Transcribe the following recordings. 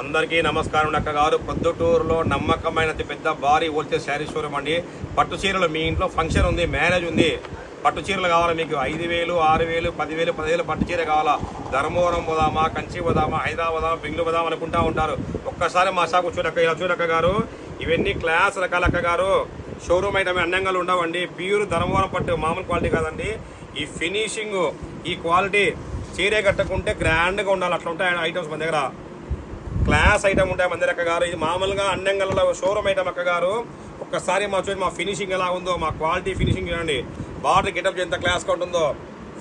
అందరికీ నమస్కారం అక్క గారు. ప్రొద్దుటూరులో నమ్మకమైన అతి పెద్ద భారీ హోల్సేల్ శారీ షోరూమ్ అండి. పట్టు చీరలు మీ ఇంట్లో ఫంక్షన్ ఉంది, మ్యారేజ్ ఉంది, పట్టు చీరలు కావాలా మీకు 5,000, 6,000, 10,000, 10,000 పట్టు చీర కావాలా? ధర్మవరం పోదామా, కంచి పోదామా, హైదరాబాద్ పోదామా, బెంగళూరు పోదామా అనుకుంటా ఉంటారు. ఒక్కసారి మా షాపు చూడక్క, ఇలా చూడక్క గారు. ఇవన్నీ క్లాస్ రకాల అక్క గారు. షోరూమ్ ఐటమ్ అన్నంగా ఉండవండి. ప్యూర్ ధర్మవరం పట్టు, మామూలు క్వాలిటీ కాదండి. ఈ ఫినిషింగ్, ఈ క్వాలిటీ చీరే కట్టుకుంటే గ్రాండ్గా ఉండాలి. అట్లా ఉంటాయి ఐటమ్స్ మన దగ్గర. క్లాస్ ఐటమ్ ఉంటాయి మన దగ్గర అక్క గారు. ఇది మామూలుగా అన్నంగల్లో షోరూమ్ ఐటమ్ అక్క గారు. ఒక్కసారి మా చూడండి, మా ఫినిషింగ్ ఎలా ఉందో, మా క్వాలిటీ ఫినిషింగ్ చూడండి. బార్డర్ గెటప్ ఎంత క్లాస్గా ఉంటుందో,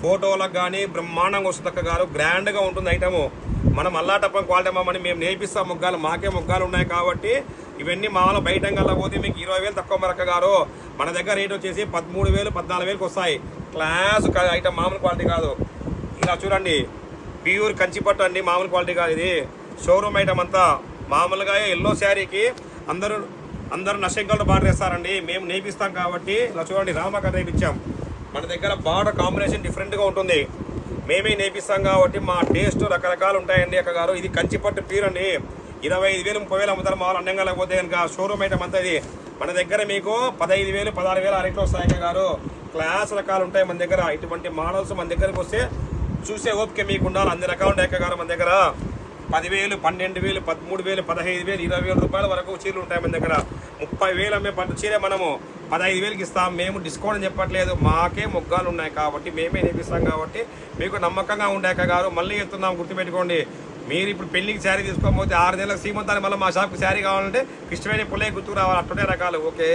ఫోటోలకు కానీ బ్రహ్మాండంగా వస్తుంది అక్క గారు. గ్రాండ్గా ఉంటుంది ఐటము. మనం అల్లాటప్పం క్వాలిటీ అమ్మని మేము నేర్పిస్తాం. మొగ్గాలు మాకే మొగ్గాలు ఉన్నాయి కాబట్టి ఇవన్నీ మామూలు బయట పోతే మీకు 20,000 తక్కువ మరక్క గారు. మన దగ్గర రేట్ వచ్చేసి 13,000, 14,000 వస్తాయి. క్లాస్ ఐటమ్, మామూలు క్వాలిటీ కాదు. ఇలా చూడండి, ప్యూర్ కంచిపట్టు అండి, మామూలు క్వాలిటీ కాదు ఇది. షోరూమ్ ఐటమ్ అంతా మామూలుగా ఎల్లో శారీకి అందరూ నశంకల్లో బార్డర్ వేస్తారండి. మేము నేర్పిస్తాం కాబట్టి ఇలా చూడండి, రామకథ నేర్పించాం. మన దగ్గర బార్డర్ కాంబినేషన్ డిఫరెంట్గా ఉంటుంది. మేమే నేర్పిస్తాం కాబట్టి మా టేస్ట్ రకరకాలు ఉంటాయండి అక్క గారు. ఇది కంచిపట్టు ప్యూర్ అండి. 25,000, 30,000 అమ్ముతారు మామూలు అన్నంగా లేకపోతే కనుక. షోరూమ్ ఐటమ్ అంతా ఇది. మన దగ్గర మీకు 15,000, 16,000 అరట్లో వస్తాయి అక్క గారు. క్లాస్ రకాలు ఉంటాయి మన దగ్గర. ఇటువంటి మోడల్స్ మన దగ్గరకు వస్తే చూసే ఓపిక మీకు ఉండాలి. అన్ని రకాలు ఉంటాయి అక్క గారు మన దగ్గర. 10,000, 12,000, 13,000, 15,000, 20,000 రూపాయల వరకు చీరలు ఉంటాయి మన దగ్గర. 30,000 అమ్మే పట్టు చీర మనము 15,000కి ఇస్తాం. మేము డిస్కౌంట్ అని చెప్పట్లేదు, మాకే మొగ్గాలు ఉన్నాయి కాబట్టి మేమే నేర్పిస్తాం కాబట్టి మీకు నమ్మకంగా ఉంటాయి అక్క గారు. మళ్ళీ చెప్తున్నాం, గుర్తుపెట్టుకోండి. మీరు ఇప్పుడు పెళ్లికి శారీ తీసుకోకపోతే 6 నెలలకు సీమంతాన్ని మళ్ళీ మా షాప్కి శారీ కావాలంటే ఇష్టమైన పుల్లయ్య గుర్తుకు రావాలి. అట్టుండే రకాలు. ఓకే.